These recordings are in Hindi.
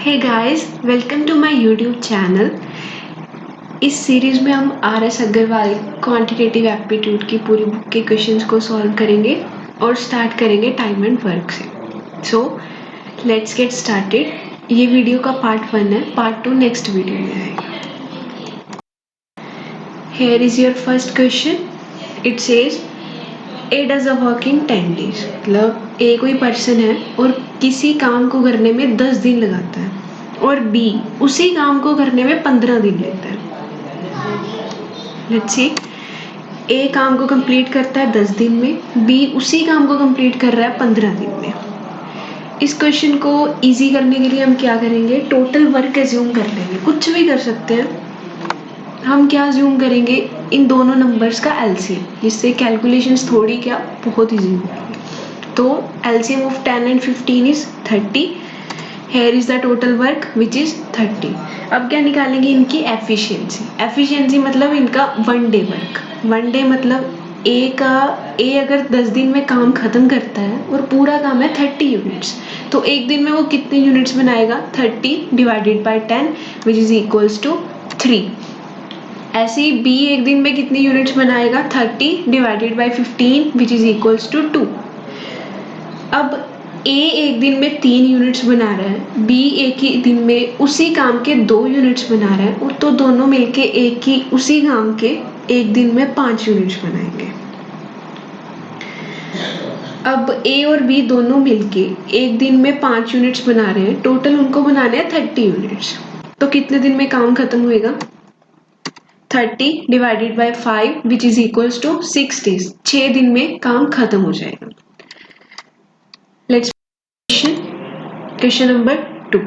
Hey guys, welcome to my YouTube channel. इस सीरीज में हम आर.एस. अग्रवाल क्वांटिटेटिव एप्टीट्यूड की पूरी बुक के क्वेश्चंस को सॉल्व करेंगे और स्टार्ट करेंगे टाइम एंड वर्क से। So let's get started. ये वीडियो का पार्ट 1 है, पार्ट 2 नेक्स्ट वीडियो में आएगा। Here is your first question. It says A does a work in 10 days। मतलब ए कोई पर्सन है और किसी काम को करने में 10 दिन लगाता है और बी उसी काम को करने में 15 दिन लेता है। लेट्स सी, ए काम को कंप्लीट करता है 10 दिन में, बी उसी काम को कंप्लीट कर रहा है 15 दिन में। इस क्वेश्चन को इजी करने के लिए हम क्या करेंगे, टोटल वर्क एज्यूम कर लेंगे। कुछ भी कर सकते हैं। हम क्या एज्यूम करेंगे, इन दोनों नंबर्स का एलसीएम, जिससे कैलकुलेशंस थोड़ी क्या बहुत ईजी होगी। तो LCM of 10 and 15 is 30। Here is the total work which is 30। अब क्या निकालेंगे, इनकी एफिशिएंसी। एफिशिएंसी मतलब इनका 1 day वर्क। 1 day मतलब ए अगर 10 दिन में काम खत्म करता है और पूरा काम है 30 यूनिट्स, तो एक दिन में वो कितने यूनिट्स बनाएगा, 30 divided by 10 which is equals to 3। ऐसे ही बी एक दिन में कितनी यूनिट्स बनाएगा, 30 divided by 15 which is equals to 2। अब ए एक दिन में 3 यूनिट्स बना रहा है, बी एक ही दिन में उसी काम के 2 यूनिट्स बना रहा है, और तो दोनों मिलके एक ही उसी काम के एक दिन में 5 यूनिट्स बनाएंगे। अब ए और बी दोनों मिलके एक दिन में 5 यूनिट्स बना रहे हैं, टोटल उनको बनाने हैं 30 यूनिट्स। तो कितने दिन में काम खत्म होएगा, 30 divided by 5 which is equals to 6 days। 6 दिन में काम खत्म हो जाएगा। Let's question number 2।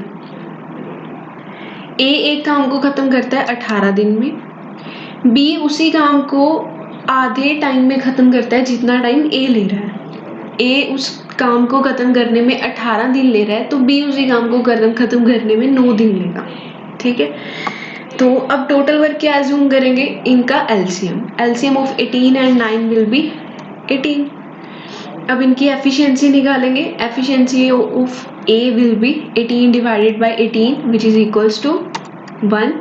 ए एक काम को खत्म करता है 18 दिन में, बी उसी काम को आधे टाइम में खत्म करता है जितना टाइम ए ले रहा है। ए उस काम को खत्म करने में 18 दिन ले रहा है, तो बी उसी काम को खत्म करने में 9 दिन लेगा। ठीक है, तो अब टोटल वर्क क्या एज्यूम करेंगे, इनका LCM. LCM of 18 and 9 will be 18। अब इनकी एफिशिएंसी निकालेंगे। Efficiency of A will be 18 divided by 18 which is equals to 1।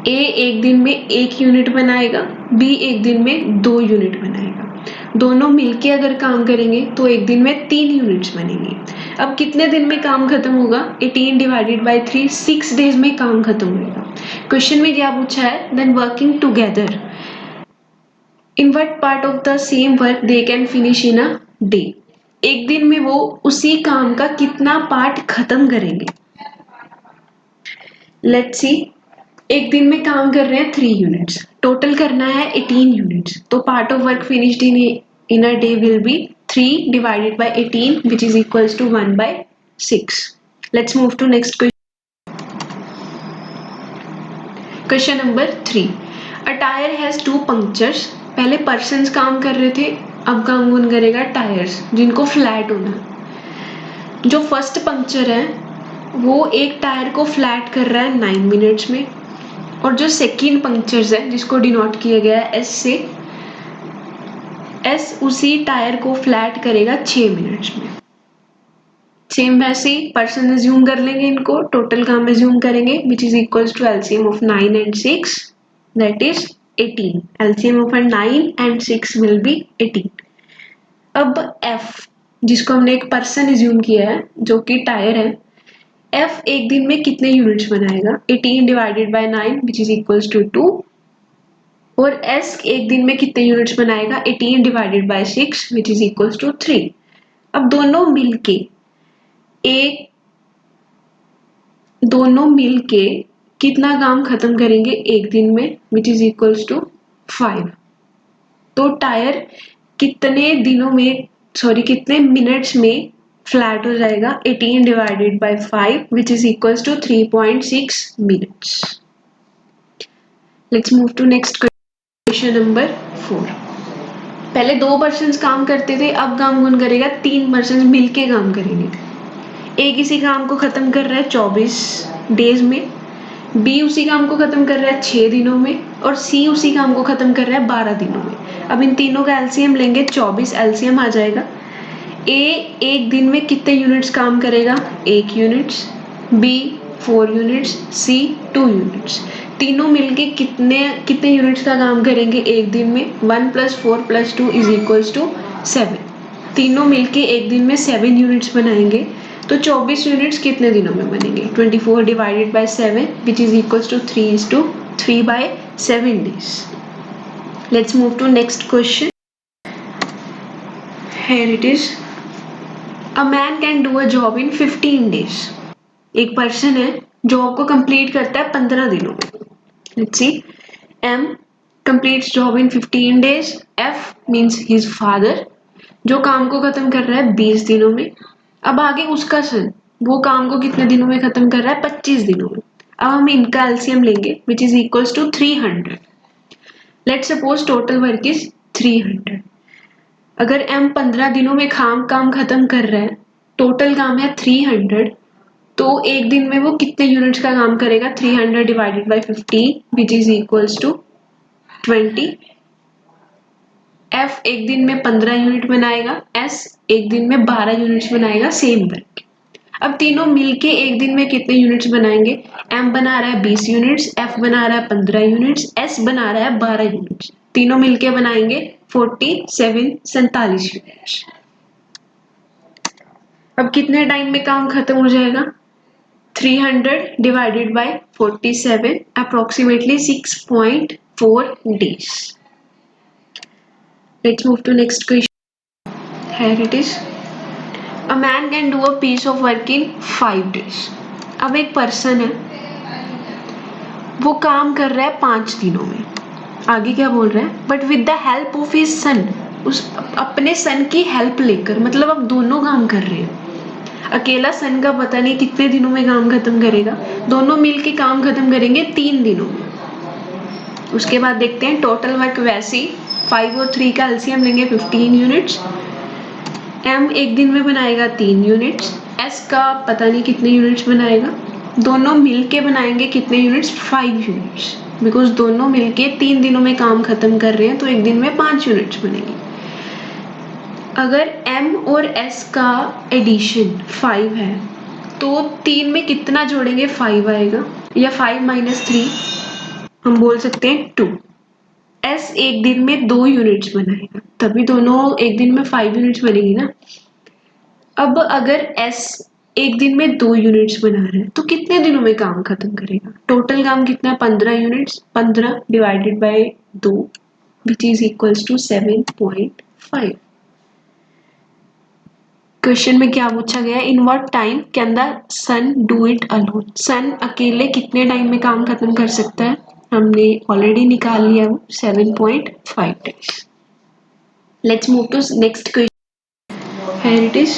A एक दिन में 1 यूनिट बनाएगा, बी एक दिन में 2 यूनिट बनाएगा। दोनों मिलके अगर काम करेंगे तो एक दिन में 3 यूनिट्स बनेंगी। अब कितने दिन में काम खत्म होगा, 18 डिवाइडेड बाई 3, 6 days में काम खत्म होगा। क्वेश्चन में क्या पूछा है, then working together in what part of the same work they can finish in a day. एक दिन में वो उसी काम का कितना पार्ट खत्म करेंगे। लेट्स सी, एक दिन में काम कर रहे हैं 3 यूनिट्स, टोटल करना है 18 यूनिट्स, तो part of work finished in a day will be 3 divided by 18 which is equals to 1/6। Let's move to next question number 3। A tyre has 2 punctures। पहले पर्सन्स काम कर रहे थे, अब काम कौन करेगा, टायर्स, जिनको फ्लैट होना। जो फर्स्ट पंक्चर है वो एक टायर को फ्लैट कर रहा है 9 मिनट्स में, और जो सेकेंड पंक्चर्स है जिसको डिनोट किया गया है एस से, एस उसी टायर को फ्लैट करेगा 6 मिनट्स में। सेम वैसे ही पर्सन एज्यूम कर लेंगे, इनको टोटल काम एज्यूम करेंगे which is equals to LCM of 9 and 6 that is 18। LCM of 9 and 6 will be 18। अब एफ, जिसको हमने एक पर्सन एज्यूम किया है जो कि टायर है, एफ एक दिन में कितने यूनिट्स बनाएगा, 18 divided by 9 which is equals to 2। और एस एक दिन में कितने यूनिट्स बनाएगा, 18 divided by 6 which is equals to 3। अब दोनों मिलके कितना काम खत्म करेंगे एक दिन में, विच इज इक्वल्स टू 5। तो टायर कितने मिनट्स में फ्लैट हो जाएगा, 18 divided by 5 which is equals to 3.6 minutes। Let's move to next question number 4। पहले 2 पर्सन्स काम करते थे, अब काम कौन करेगा, 3 पर्सन्स मिलके काम करेंगे। ए किसी काम को खत्म कर रहा है 24 days में, बी उसी काम को खत्म कर रहा है 6 दिनों में, और सी उसी काम को खत्म कर रहा है 12 दिनों में। अब इन तीनों का एलसीएम लेंगे, 24 एलसीएम आ जाएगा। ए एक दिन में कितने यूनिट्स काम करेगा, 1 यूनिट्स, बी 4 यूनिट्स, सी 2 यूनिट्स। तीनों मिलके कितने यूनिट्स का काम करेंगे एक दिन में? 1 + 4 + 2 = 7। तीनों मिलके एक दिन में 7 यूनिट्स बनाएंगे, तो 24 यूनिट्स कितने दिनों में बनेंगे? 24 divided by 7 which is equals to 3:3/7 days. Let's move to next question. Here it is. A man can do a job in 15 days. एक पर्सन है जॉब को कंप्लीट करता है 15 दिनों में। Let's see. M completes job in 15 days. F means his father, जो काम को खत्म कर रहा है 20 दिनों में। अब आगे उसका सन, वो काम को कितने दिनों में खत्म कर रहा है? 25 दिनों में। अब हम इनका एलसीएम लेंगे which is equals to 300. Let's suppose total work is 300. अगर M 15 दिनों में काम खत्म कर रहा है, टोटल काम है 300, तो एक दिन में वो कितने यूनिट्स का काम करेगा? 300 divided by 15 which is equals to 20. F एक दिन में 15 यूनिट बनाएगा, S एक दिन में 12 यूनिट्स बनाएगा सेम वर्क। अब तीनों मिलके एक दिन में कितने यूनिट्स बनाएंगे? M बना रहा है 20 यूनिट्स, F बना रहा है 15 यूनिट्स, S बना रहा है 12 यूनिट्स। तीनों मिलके बनाएंगे 47 यूनिट्स। अब कितने टाइम में काम खत्म हो जाएगा? 300 divided by 47 approximately 6.4 days. Let's move to next question. Here it is. A man can do a piece of work in 5 days. अब एक पर्सन है, वो काम कर रहा है 5 दिनों में। आगे क्या बोल रहा है? But with the help of his son, उस अपने सन की हेल्प लेकर, मतलब अब दोनों काम कर रहे हैं। अकेला सन का पता नहीं कितने दिनों में काम खत्म करेगा, दोनों मिलके काम खत्म करेंगे 3 दिनों में। उसके बाद देखते हैं टोटल वर्क। वैसे 5 और 3 का एलसीएम लेंगे 15 यूनिट्स। M एक दिन में बनाएगा 3 यूनिट्स, S का पता नहीं कितने यूनिट्स बनाएगा, दोनों मिलके बनाएंगे कितने यूनिट्स? 5 यूनिट्स, बिकॉज दोनों मिलके 3 दिनों में काम खत्म कर रहे हैं, तो एक दिन में 5 यूनिट्स बनेगी। अगर M और S का एडिशन 5 है, तो 3 में कितना जोड़ेंगे? 5 आएगा, या 5 - 3 हम बोल सकते हैं 2। S एक दिन में 2 यूनिट्स बनाएगा, तभी दोनों एक दिन में 5 यूनिट्स बनेगी ना। अब अगर S एक दिन में 2 यूनिट्स बना रहा है, तो कितने दिनों में काम खत्म करेगा? टोटल काम कितना है? 15 units. 15 divided by 2 which is equals to 7.5. Question में क्या पूछा गया है? In what time can the son do it alone? Son अकेले कितने टाइम में काम खत्म कर सकता है? हमने ऑलरेडी निकाल लिया वो 7.5 days. Let's move to next question. Here it is.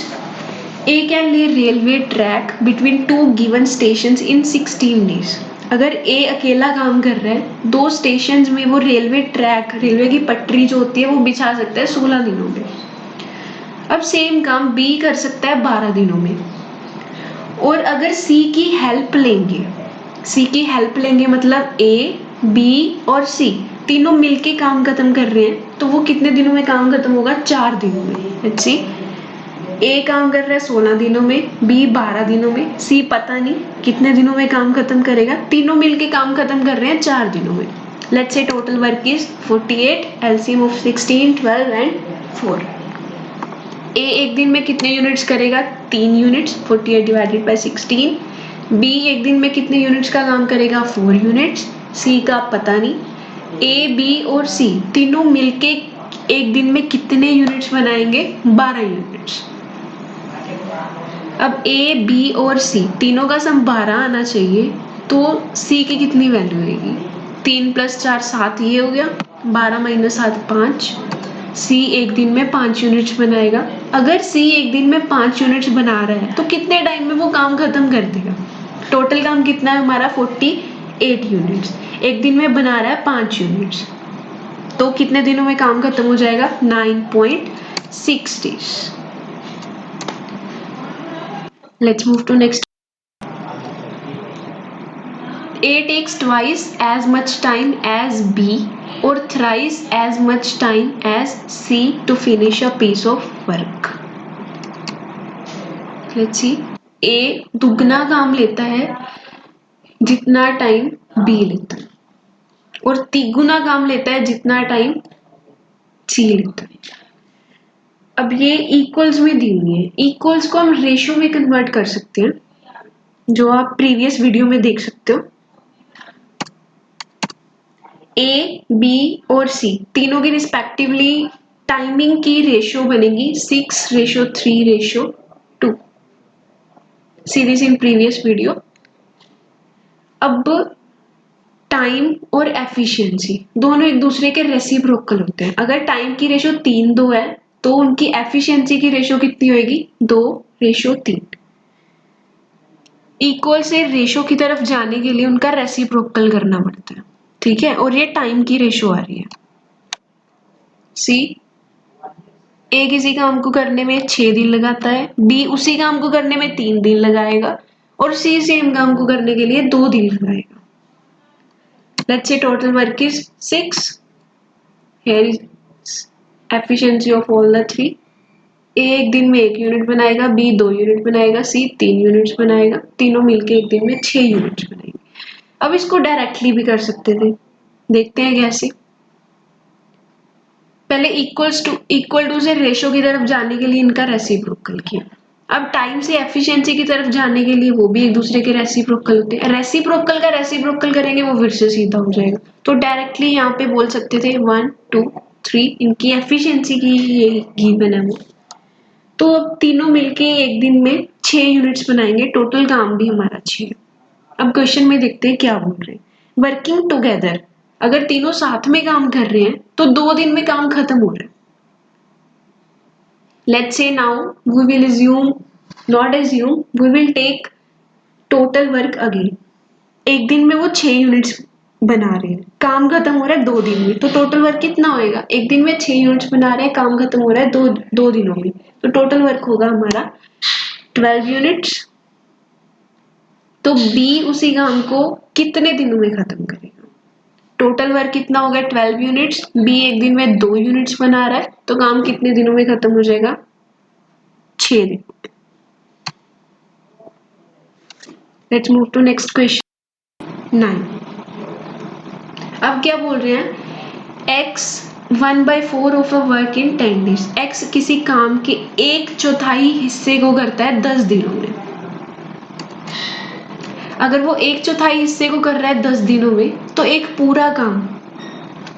A can lay railway track between 2 given stations in 16 days. अगर A अकेला काम कर रहा है, 2 स्टेशन में वो रेलवे ट्रैक, रेलवे की पटरी जो होती है वो बिछा सकता है 16 दिनों में। अब सेम काम B कर सकता है 12 दिनों में। और अगर C की हेल्प लेंगे, मतलब A, B और C तीनों मिलके काम खत्म कर रहे हैं, तो वो कितने दिनों में काम खत्म होगा? 4 दिनों में। Let's see. A काम कर रहा है 16 दिनों में, B 12 दिनों में, C पता नहीं कितने दिनों में काम खत्म करेगा। तीनों मिलके काम खत्म कर रहे हैं 4 दिनों में। Let's say total work is 48, LCM of 16, 12 and 4. A एक दिन में कितने यूनिट्स करेगा? 3 यूनिट्स, 48 divided by 16. B एक दिन में कितने यूनिट्स का काम करेगा? 4 यूनिट्स। C का पता नहीं। A, B और C तीनों मिलके एक दिन में कितने यूनिट्स बनाएंगे? 12 यूनिट्स। अब A, B और C तीनों का सम 12 आना चाहिए, तो C की कितनी वैल्यू आएगी? 3 + 4 7 ये हो गया, 12 - 7 5। C एक दिन में 5 यूनिट्स बनाएगा। अगर C एक दिन में 5 यूनिट्स बना रहा है, तो कितने टाइम में वो काम खत्म कर देगा? टोटल काम कितना है हमारा? 48 यूनिट्स। एक दिन में बना रहा है 5 यूनिट्स, तो कितने दिनों में काम खत्म हो जाएगा? 9.6 days. Let's move to next. A takes twice as much time as B or thrice as much time as C to finish a piece of work. Let's see. ए दुगना काम लेता है जितना टाइम बी लेता है और तिगुना काम लेता है जितना टाइम सी लेता है। अब ये इक्वल्स में दी हुई है, इक्वल्स को हम रेशियो में कन्वर्ट कर सकते हैं, जो आप प्रीवियस वीडियो में देख सकते हो। ए, बी और सी तीनों की रिस्पेक्टिवली टाइमिंग की रेशियो बनेगी 6:3:2। See this in previous video. अब टाइम और एफिशिएंसी दोनों एक दूसरे के रेसिप्रोकल होते हैं। अगर टाइम की रेशियो 3:2 है तो उनकी एफिशिएंसी की रेशियो कितनी होगी? 2:3। इक्वल से रेशियो की तरफ जाने के लिए उनका रेसिप्रोकल करना पड़ता है, ठीक है। और ये टाइम की रेशियो आ रही है। सी ए किसी काम को करने में 6 दिन लगाता है, बी उसी काम को करने में 3 दिन लगाएगा और सी सेम काम को करने के लिए 2 दिन लगाएगा। Let's say total work is 6. Here is efficiency of all the three. A एक दिन में 1 यूनिट बनाएगा, B 2 यूनिट बनाएगा, C 3 यूनिट्स बनाएगा, तीनों मिलके एक दिन में 6 यूनिट्स बनाएंगे। अब इसको डायरेक्टली भी कर सकते थे, देखते हैं कैसे। पहले इक्वल टू से रेशो की तरफ जाने के लिए इनका रेसिप्रोकल किया। अब टाइम से एफिशिएंसी की तरफ जाने के लिए वो भी एक दूसरे के रेसिप्रोकल होते हैं। रेसिप्रोकल का रेसिप्रोकल करेंगे वो फिर से सीधा हो जाएगा, तो डायरेक्टली यहाँ पे बोल सकते थे 1 2 3 इनकी एफिशिएंसी की ये गिवन है वो। तो अब तीनों मिलके एक दिन में 6 यूनिट्स बनाएंगे, टोटल काम भी हमारा 6 है। अब क्वेश्चन में देखते हैं क्या बोल रहे हैं। वर्किंग टुगेदर, अगर तीनों साथ में काम कर रहे हैं तो 2 दिन में काम खत्म हो रहा है। Let's say now we will we will take total work again. एक दिन में वो 6 यूनिट्स बना रहे हैं, काम खत्म हो रहा है 2 दिन में, तो टोटल वर्क कितना होएगा? एक दिन में 6 यूनिट्स बना रहे हैं, काम खत्म हो रहा है 2 दिनों में, तो टोटल वर्क होगा हमारा 12 यूनिट्स। तो बी उसी काम को कितने दिनों में खत्म करेगा? टोटल वर्क कितना होगा? 12 यूनिट्स। बी एक दिन में 2 यूनिट्स बना रहा है, तो काम कितने दिनों में खत्म हो जाएगा? 6 दिन। Let's move to next question 9। अब क्या बोल रहे हैं? x 1/4 of a work in 10 days। x किसी काम के 1/4 हिस्से को करता है 10 दिनों में। अगर वो 1/4 हिस्से को कर रहा है 10 दिनों में, तो एक पूरा काम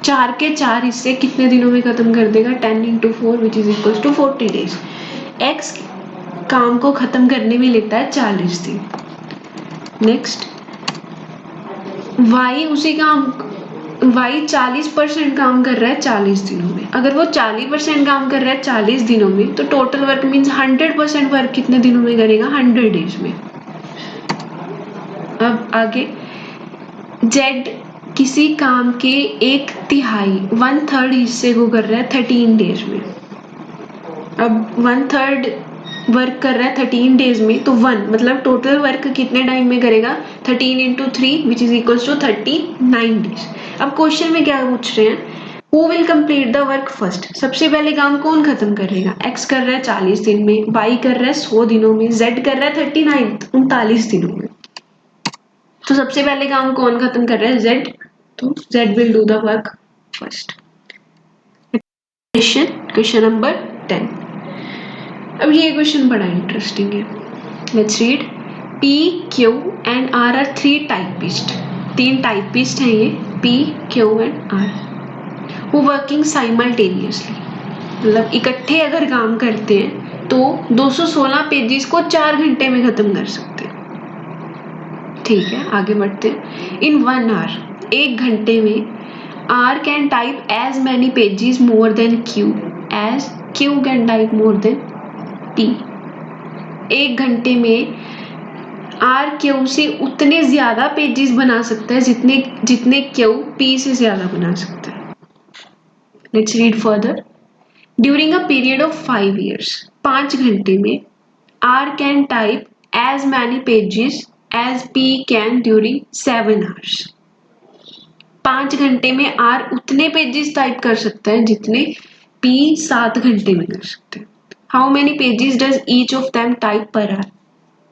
4 के 4 हिस्से कितने दिनों में खत्म कर देगा? 10 × 4 which is equal to 40 days। x काम को खत्म करने में लेता है 40 दिन। नेक्स्ट y उसी काम y 40% काम कर रहा है 40 दिनों में। अगर वो 40% काम कर रहा है 40 दिनों में, तो टोटल वर्क मीन्स 100% वर्क कितने दिनों में करेगा? 100 डेज में। अब आगे z किसी काम के 1/3 हिस्से को कर रहा है 13 डेज में। अब 1/3 वर्क कर रहा है 13 डेज में, तो 1 मतलब टोटल वर्क कितने टाइम में करेगा? 13 × 3 which is equal to 39 days. अब क्वेश्चन में क्या पूछ रहे हैं? Who will complete the work first? सबसे पहले काम कौन खत्म करेगा? x कर रहा है 40 दिन में, y कर रहा है 100 दिनों में, z कर रहा है 39 दिनों में। तो सबसे पहले काम कौन खत्म कर रहा है? z। तो z will do the work first. Question number 10। अब ये क्वेश्चन बड़ा इंटरेस्टिंग है। Let's read. P, Q and R are 3 typists। 3 typist हैं ये, P, Q and R, who working simultaneously। मतलब इकट्ठे अगर काम करते हैं तो 216 पेजेस को 4 घंटे में खत्म कर सकते हैं। ठीक है, आगे बढ़ते हैं। इन 1 hour, 1 घंटे में R can type as many pages more than Q as Q can type more than P। 1 घंटे में R Q से उतने ज्यादा पेजेस बना सकता है जितने Q P से ज्यादा बना सकता है। Let's read further. During a period of 5 years, 5 घंटे में R can type as many pages as P can during 7 hours। 5 घंटे में R उतने पेजेस टाइप कर सकता है जितने P 7 घंटे में कर सकते हैं। How many pages does each of them type per hour?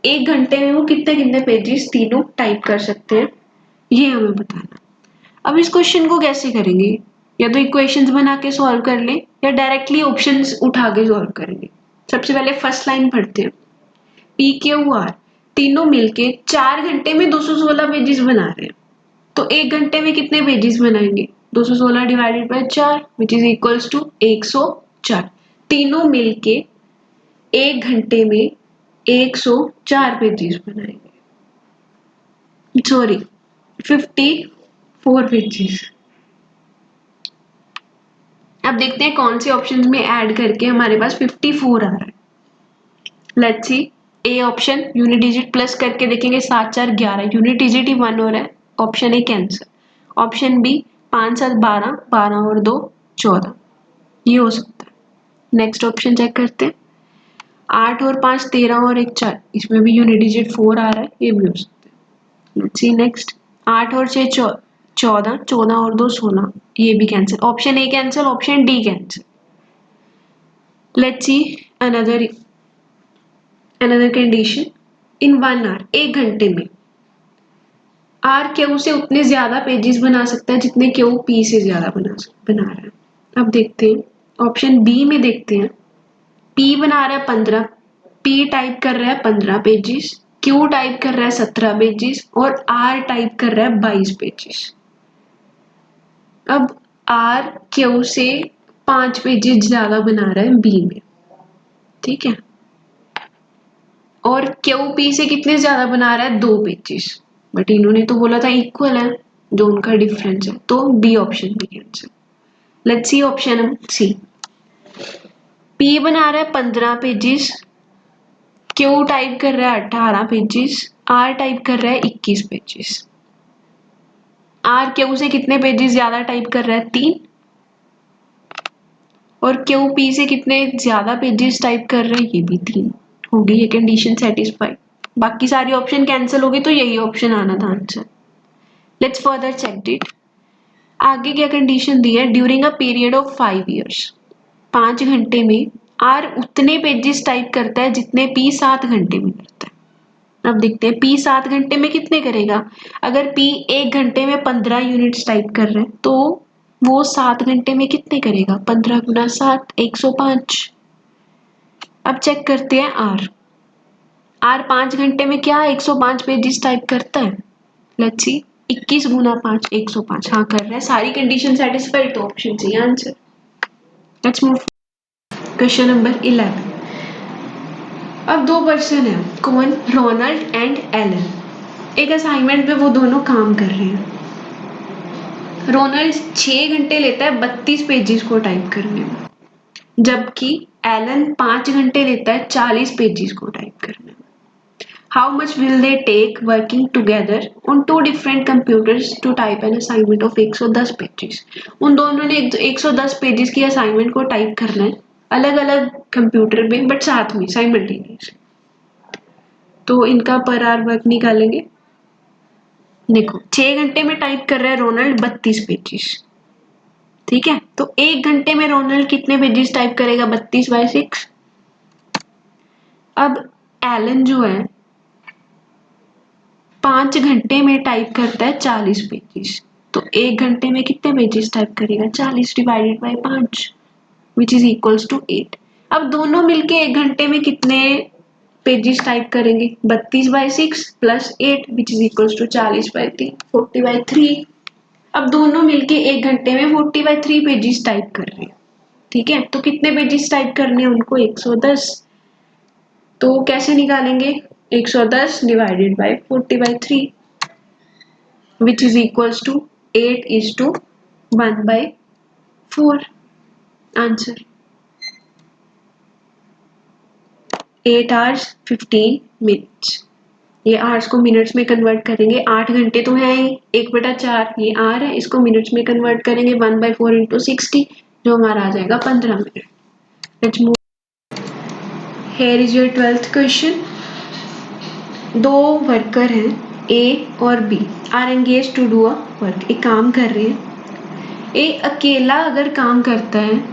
एक घंटे में वो कितने कितने पेजेस तीनों टाइप कर सकते हैं, ये हमें बताना। अब इस क्वेश्चन को कैसे करेंगे, या तो इक्वेशंस बना के सॉल्व कर लें या डायरेक्टली ऑप्शंस उठा के सॉल्व करेंगे। सबसे पहले फर्स्ट लाइन पढ़ते हैं। पी क्यू आर तीनों मिलके 4 घंटे में 216 पेजेस बना रहे हैं, तो एक घंटे में कितने पेजेस बनाएंगे, 216 divided by 4 which is equals to 104। तीनों मिलके एक घंटे में 104 पेजेस बनाएंगे, सॉरी 54 पेजेस। अब देखते हैं कौन से ऑप्शंस में ऐड करके हमारे पास 54 आ रहा है। Let's see, A option unit digit plus करके देखेंगे, 7 4 11 यूनिट डिजिट ही 1 हो रहा है, option A cancel. Option B 5 7 12 12 और 2 14, ये हो सकता है। नेक्स्ट ऑप्शन चेक करते हैं, 8 और 5 13 और 1 4, इसमें भी यूनिट डिजिट 4 आ रहा है, ये भी हो सकता है। लेट्स सी नेक्स्ट, 8 और 6 14 14 और 2 16, ये भी cancel. Option A cancel, option D cancel. Let's see another condition, in 1 hour, एक घंटे में आर क्यू से उतने ज्यादा पेजेस बना सकता है जितने क्यू पी से ज्यादा बना रहा है। अब देखते हैं ऑप्शन बी में, देखते हैं पी बना रहा है 15, पी टाइप कर रहा है 15 पेजेस, क्यू टाइप कर रहा है 17 पेजेस और आर टाइप कर रहा है 22 पेजेस। अब आर क्यू से 5 पेजेस ज्यादा बना रहा है बी में, ठीक है, और क्यू पी से कितने ज्यादा बना रहा है 2 पेजेस, बट इन्होंने तो बोला था इक्वल है, जो उनका डिफरेंस है, तो बी ऑप्शन भी cancel. Let's see option C, P बना रहा है 15 पेजेस, क्यू टाइप कर रहा है 18 पेजेस, आर टाइप कर रहा है 21 पेजेस। आर क्यू से कितने पेजेस ज्यादा टाइप कर रहा है 3, और क्यू पी से कितने ज्यादा पेजेस टाइप कर रहे हैं, ये भी 3। हो गई ये कंडीशन सेटिस्फाइड, बाकी सारी ऑप्शन कैंसिल हो गई, तो यही ऑप्शन आना था answer. Let's further check it. आगे क्या कंडीशन दी है, during a period of 5 years, 5 घंटे में आर उतने पेजेस टाइप करता है जितने पी 7 घंटे में करता है। अब देखते हैं पी 7 घंटे में कितने करेगा। अगर पी एक घंटे में 15 यूनिट्स टाइप कर रहे हैं, तो वो 7 घंटे में कितने करेगा, 15 गुना 7 105। अब चेक करते हैं आर 5 घंटे में क्या 105 पेजेस टाइप करता है। लेट्स सी, 21 गुना 5 105, हाँ कर रहा है, सारी कंडीशन सेटिस्फाइड, तो option C answer. Let's move question number 11। अब 2 पर्सन है, कौन, रोनाल्ड एंड एलन। एक असाइनमेंट पे वो दोनों काम कर रहे हैं। रोनाल्ड 6 घंटे लेता है 32 पेजेस को टाइप करने में, जबकि एलन 5 घंटे लेता है 40 पेजेस को टाइप करने में। How much will they take working together on 2 different computers to type an assignment of 110 pages. उन दोनों ने 110 पेजेस की असाइनमेंट को टाइप करना है अलग अलग कंप्यूटर में, बट साथ में साइमल्टेनियस। तो इनका पर आवर वर्क निकालेंगे। देखो 6 घंटे में टाइप कर रहा है रोनाल्ड 32 पेजेस, ठीक है, तो 1 घंटे में रोनाल्ड कितने पेजेस टाइप करेगा, 32/6। अब एलन जो है 5 घंटे में टाइप करता है 40 पेजेस, तो 1 घंटे में कितने पेजेस टाइप करेगा, 40 divided by 5 which is equals to 8। अब दोनों मिलके 1 घंटे में कितने पेजेस टाइप करेंगे, 32/6 plus 8 which is equals to 40/3 40/3। अब दोनों मिलके 1 घंटे में 40/3 पेजेस टाइप कर रहे हैं, ठीक है, तो कितने पेजेस टाइप करने हैं उनको, 110। तो कैसे निकालेंगे, 110 divided by 40/3 which is equals to 8:1/4 answer. 8 hours 15 minutes। ये आवर्स को मिनट्स में कन्वर्ट करेंगे, 8 घंटे तो है ही, 1/4 ये आर है, इसको मिनट्स में कन्वर्ट करेंगे 1/4 इंटू 60, जो हमारा आ जाएगा 15 minute. Let's move, here is your 12th question. 2 worker हैं ए और B are engage to do a work, एक काम कर रहे हैं। ए अकेला अगर काम करता है,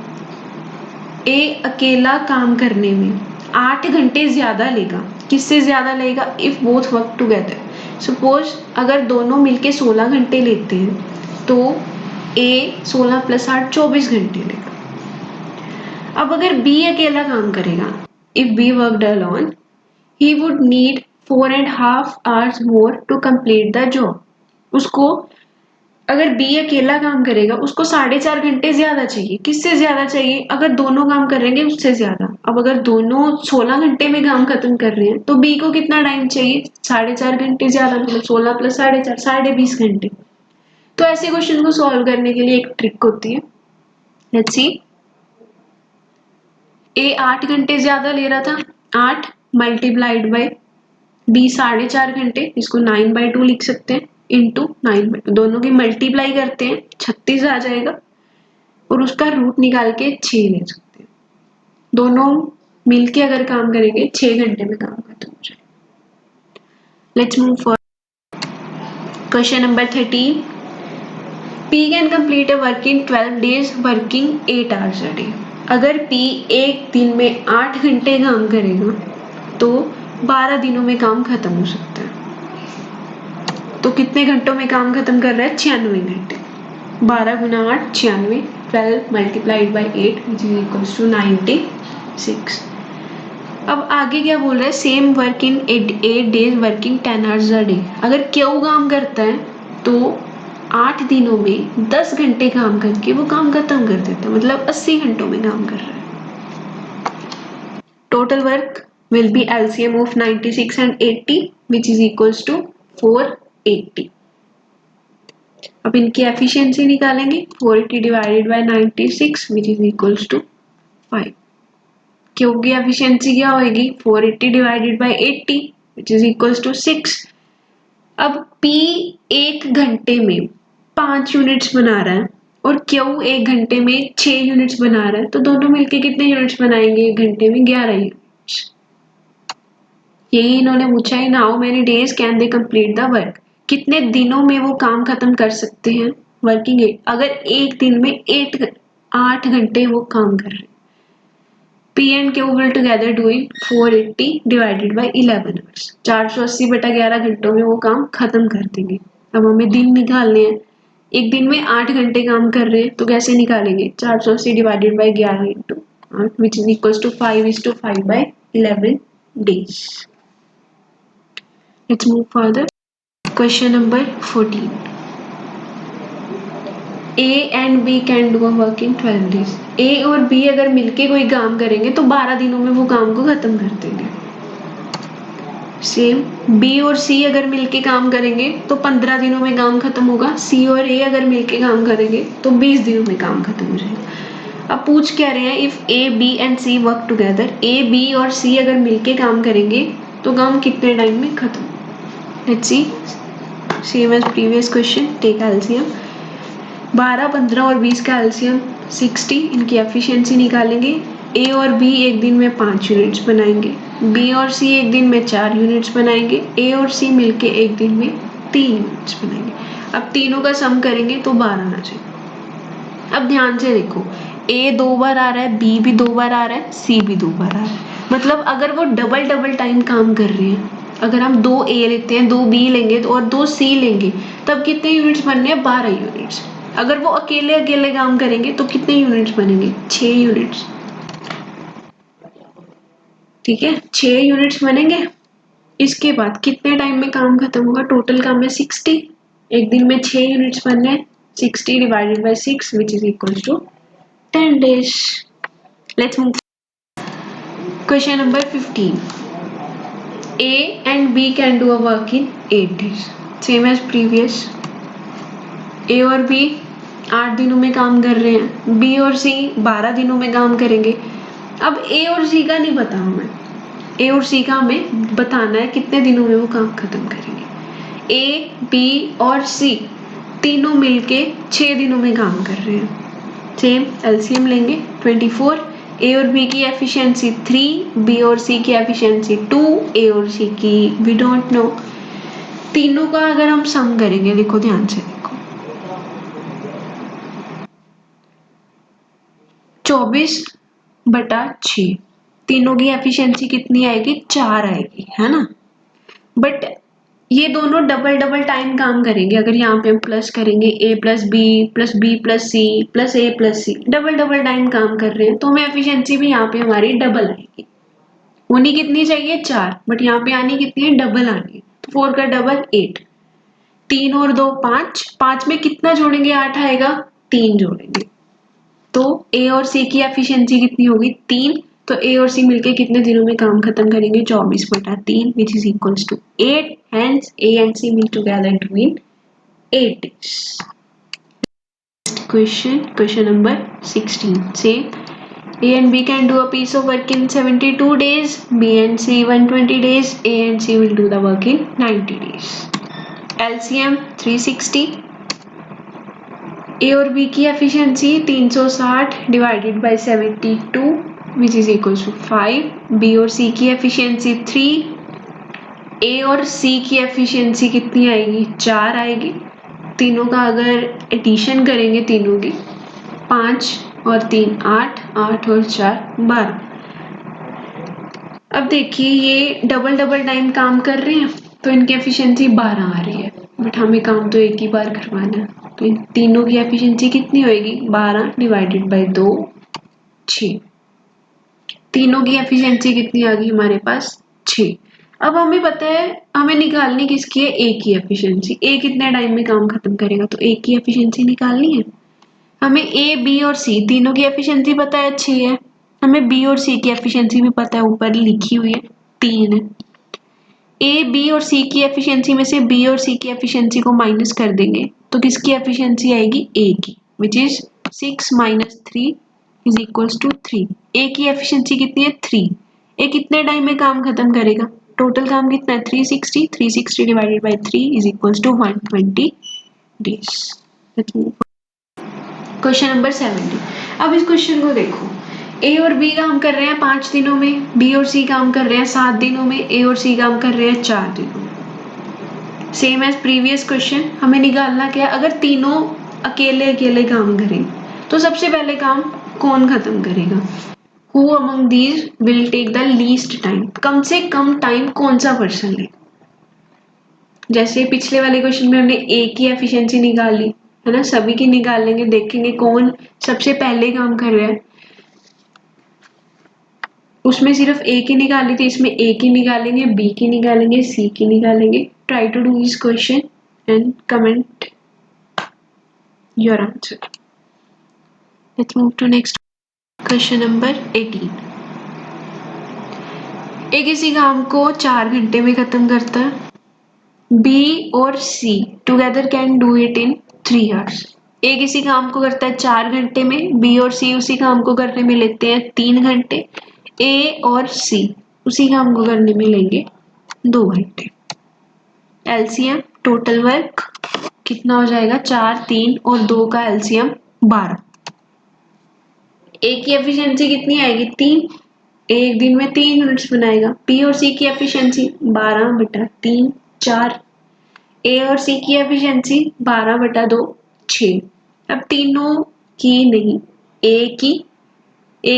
ए अकेला काम करने में 8 घंटे ज्यादा लेगा किससे ज्यादा लेगा? If both work together. Suppose अगर दोनों मिलके 16 घंटे लेते हैं तो ए 16 + 8 24 घंटे लेगा। अब अगर बी अकेला काम करेगा, if B worked alone, he would need 4.5 hours more to complete the job. उसको अगर बी अकेला काम करेगा उसको 4.5 घंटे ज्यादा चाहिए। किससे ज्यादा चाहिए? अगर दोनों काम करेंगे उससे ज्यादा। अब अगर दोनों 16 घंटे में काम खत्म कर रहे हैं तो बी को कितना टाइम चाहिए? 4.5 घंटे ज्यादा, मतलब 16 + 4.5 20 घंटे। तो ऐसे क्वेश्चन को सॉल्व करने के लिए एक ट्रिक होती है। लेट्स सी, ए 8 घंटे ज्यादा ले रहा था, 8 मल्टीप्लाइड बाय बी 4.5 घंटे, इसको 9/2 लिख सकते हैं, इंटू 9/2, दोनों की मल्टीप्लाई करते हैं 36 आ जाएगा और उसका रूट निकाल के 6 ले सकते हैं। दोनों मिलके अगर काम करेंगे 6 घंटे में काम खत्म हो जाएगा। Let's move for question number 13। P can complete a work in 12 days working 8 hours a day। अगर P एक दिन में 8 घंटे काम करेगा तो 12 दिनों में काम खत्म हो सकता है। तो कितने घंटों में काम खत्म कर रहा है? 96 घंटे। 12 × 8 96, 12 multiplied by 8 which is equals to 96। अब आगे क्या बोल रहा है? Same work in 8 days working 10 hours a day। अगर क्यों काम करता है तो 8 दिनों में 10 घंटे काम करके वो काम खत्म कर देता है, मतलब 80 घंटों में काम कर रहा है। Total work will be LCM of 96 and 80 which is equals to 480। अब इनकी एफिशिएंसी निकालेंगे, 480 divided by 96 which is equals to 5। क्योंकि एफिशिएंसी क्या होगी? 480 divided by 80 which is equals to 6। अब P एक घंटे में 5 यूनिट्स बना रहा है और Q एक घंटे में 6 यूनिट्स बना रहा है, तो दोनों मिलके कितने यूनिट्स बनाएंगे? एक घंटे में 11 यूनिट्स। यही इन्होंने पूछा है, how many days can they complete the work. कितने दिनों में वो काम खत्म कर सकते हैं? वर्किंग 8, अगर एक दिन में 8 घंटे वो काम कर रहे हैं। P and Q will together doing 480 divided by 11 hours। 480/11 घंटों में वो काम खत्म कर देंगे। अब हमें दिन निकालने हैं। एक दिन में 8 घंटे काम कर रहे हैं तो कैसे निकालेंगे? 480 divided by 11 into 8 which is equals to 5:5/11 days। Let's move further. Question number 14. A and B can do a work in 12 days। A और B अगर मिलके कोई काम करेंगे तो 12 दिनों में वो काम को खत्म कर देंगे। सेम B और C अगर मिलके काम करेंगे तो 15 दिनों में काम खत्म होगा। C और A अगर मिलके काम करेंगे तो 20 दिनों में काम खत्म हो जाएगा। अब पूछ क्या रहे हैं? If A, B and C work together, A, B और C अगर मिलके काम करेंगे तो काम कितने टाइम में खत्म? Let's see, same as previous question, take LCM। 12, 15 और 20 का LCM 60, इनकी एफिशिएंसी निकालेंगे। A और B एक दिन में 5 यूनिट्स बनाएंगे, B और C एक दिन में 4 यूनिट्स बनाएंगे, A और C मिलके एक दिन में 3 यूनिट्स बनाएंगे। अब तीनों का सम करेंगे तो 12 आ जाएगा। अब ध्यान से देखो, A 2 बार आ रहा है, B भी 2 बार आ रहा है, C भी 2 बार आ रहा है। मतलब अगर वो डबल टाइम काम कर रहे हैं, अगर हम 2 A लेते हैं, 2 B लेंगे तो और 2 C लेंगे, तब कितने यूनिट्स बनने हैं? 12 यूनिट्स। अगर वो अकेले काम करेंगे तो कितने यूनिट्स बनेंगे? 6 यूनिट्स। ठीक है, 6 यूनिट्स बनेंगे। इसके बाद कितने टाइम में काम खत्म होगा? टोटल काम है 60, एक दिन में 6 यूनिट्स बनने हैं, 60 divided by 6 which is equal to 10 days। Let's move question number 15। A and B can do a work in 8 days, same as previous। A और B 8 दिनों में काम कर रहे हैं, B और C 12 दिनों में काम करेंगे। अब A और C का नहीं पता हमें, A और C का हमें बताना है कितने दिनों में वो काम खत्म करेंगे। A, B और C तीनों मिलके 6 दिनों में काम कर रहे हैं। सेम LCM लेंगे, 24। A और B की एफिशिएंसी 3, B और C की एफिशिएंसी 2, A और C की we don't know। तीनों का अगर हम सम करेंगे, देखो ध्यान से देखो, 24/6 तीनों की एफिशिएंसी कितनी आएगी, 4 आएगी, है ना। बट ये दोनों डबल डबल टाइम काम करेंगे। अगर यहाँ पे हम प्लस करेंगे a plus B plus B plus C plus A plus C, double double time काम कर रहे हैं, तो हमें एफिशिएंसी भी यहाँ पे हमारी डबल आएगी। होनी कितनी चाहिए, 4, बट यहाँ पे आनी कितनी है, डबल आनी है। तो 4 का डबल 8, 3 और 2 5, 5 में कितना जोड़ेंगे, 8 आएगा, 3 जोड़ेंगे। तो ए और सी की एफिशिएंसी कितनी होगी, 3। तो ए और सी मिलके कितने दिनों में काम खत्म करेंगे, 24/3 which is equals to 8। Hence A and C meet together doing 8 days. Question number 16. Say A and B can do a piece of work in 72 days, B and C 120 days, A and C will do the work in 90 days. LCM 360. A और B की efficiency 360 divided by 72 which is equals to 5। B और C की एफिशिएंसी 3। A और C की एफिशिएंसी कितनी आएगी, 4 आएगी। तीनों का अगर एडिशन करेंगे, तीनों की 5 और 3 8, 8 और 4 12। अब देखिए ये डबल डबल टाइम काम कर रहे हैं, तो इनकी एफिशिएंसी 12 आ रही है, बट हमें काम तो एक ही बार करवाना है। तो इन तीनों की एफिशिएंसी कितनी होएगी, 12 डिवाइडेड बाई 2 6। तीनों की एफिशिएंसी कितनी आ गई हमारे पास, 6। अब हमें पता है हमें निकालनी किसकी है, ए की एफिशिएंसी। ए कितने टाइम में काम खत्म करेगा, तो ए की एफिशिएंसी निकालनी है हमें। ए बी और सी तीनों की एफिशिएंसी पता है, 6 है। हमें बी और सी की एफिशिएंसी भी पता है, ऊपर लिखी हुई है, 3 है। ए बी और सी की एफिशिएंसी में से बी और सी की एफिशिएंसी को माइनस कर देंगे, तो किसकी एफिशिएंसी आएगी, ए की, which is 6 minus 3 is equals to 3। A की एफिशिएंसी कितनी है, 3। ए कितने टाइम में काम खत्म करेगा, टोटल काम कितना है, 360। 360 divided by 3 is equals to 120 days. Question number 70। अब इस क्वेश्चन को देखो, ए और बी काम कर रहे हैं 5 दिनों में, बी और सी काम कर रहे हैं 7 दिनों में, ए और सी काम कर रहे हैं 4 दिनों में। सेम एज प्रीवियस क्वेश्चन, हमें निकालना क्या, अगर तीनों अकेले अकेले काम करें तो सबसे पहले काम कौन खत्म करेगा, who among these will take the least time, कम से कम टाइम कौन सा पर्सन लेगा। जैसे पिछले वाले क्वेश्चन में हमने ए की एफिशिएंसी निकाली है ना, सभी की निकाल लेंगे, देखेंगे कौन सबसे पहले काम कर रहा है। उसमें सिर्फ ए की निकाली थी, इसमें ए की निकालेंगे, बी की निकालेंगे, सी की निकालेंगे। Try to do this question and comment your answer. Let's move to next question number 18। A किसी काम को 4 घंटे में खत्म करता है, बी और C together can do it in 3 hours। A किसी काम को करता है 4 घंटे में, बी और सी उसी काम को करने में लेते हैं 3 घंटे, ए और सी उसी काम को करने में लेंगे 2 घंटे। एलसीएम टोटल वर्क कितना हो जाएगा, 4 3 और 2 का एलसीएम 12। ए की एफिशिएंसी कितनी आएगी, 3। एक दिन में 3 यूनिट्स बनाएगा। बी और सी की एफिशिएंसी 12/3 4। ए और सी की एफिशिएंसी 12/2 6। अब तीनों की नहीं, ए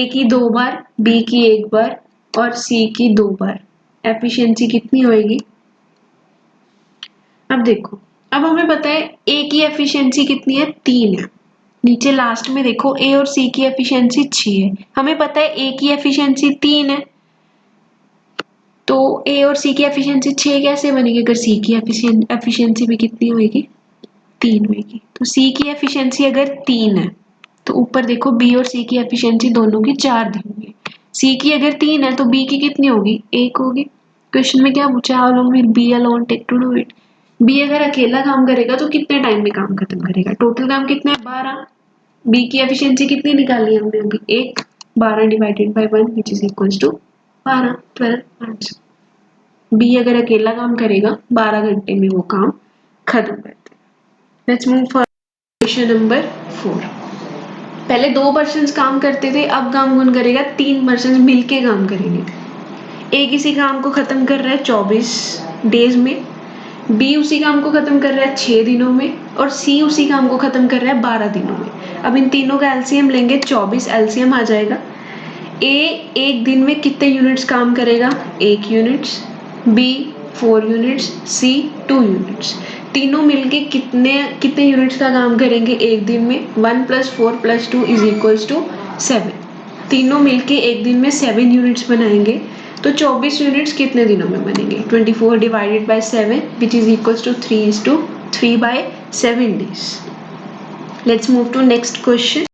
की 2 बार, बी की 1 बार और सी की 2 बार एफिशिएंसी कितनी होएगी। अब देखो, अब हमें पता है ए की एफिशिएंसी कितनी है, 3 है। नीचे लास्ट में देखो ए और सी की एफिशिएंसी 6 है। हमें पता है ए की एफिशिएंसी 3 है, तो ए और सी की एफिशिएंसी 6 कैसे बनेगी, अगर सी की एफिशिएंसी भी कितनी होगी, 3 होगी। तो सी की एफिशिएंसी अगर 3 है तो ऊपर देखो बी और सी की एफिशिएंसी दोनों की 4 दी होगी। सी की अगर 3 है तो बी की कितनी होगी, 1 होगी। क्वेश्चन में क्या पूछा, how long will B alone take to do it. B अगर अकेला काम करेगा तो कितने टाइम में काम खत्म करेगा, टोटल काम कितना है, 12। बी की एफिशिएंसी कितनी निकाली हमने अभी, 1। 12 divided by 1 which is equals to 12 12 answer. B अगर अकेला काम करेगा 12 घंटे में वो काम खत्म कर देगा। Let's move for question number 4। पहले 2 पर्सन्स काम करते थे, अब काम कौन करेगा, 3 पर्सन्स मिलके काम करेंगे। ए किसी काम को खत्म कर रहा है 24 डेज में, बी उसी काम को खत्म कर रहा है 6 दिनों में और सी उसी काम को खत्म कर रहा है 12 दिनों में। अब इन तीनों का एलसीएम लेंगे, 24 एलसीएम आ जाएगा। ए एक दिन में कितने यूनिट्स काम करेगा, 1 यूनिट्स, बी 4 यूनिट्स, सी 2 यूनिट्स। तीनों मिलके कितने यूनिट्स का काम करेंगे एक दिन में, 1 + 4 + 2 = 7। तीनों मिलके एक दिन में 7 यूनिट्स बनाएंगे, तो 24 यूनिट्स कितने दिनों में बनेंगे, 24 / 7 which is equals to 3 = 3/7 days। Let's move to next question।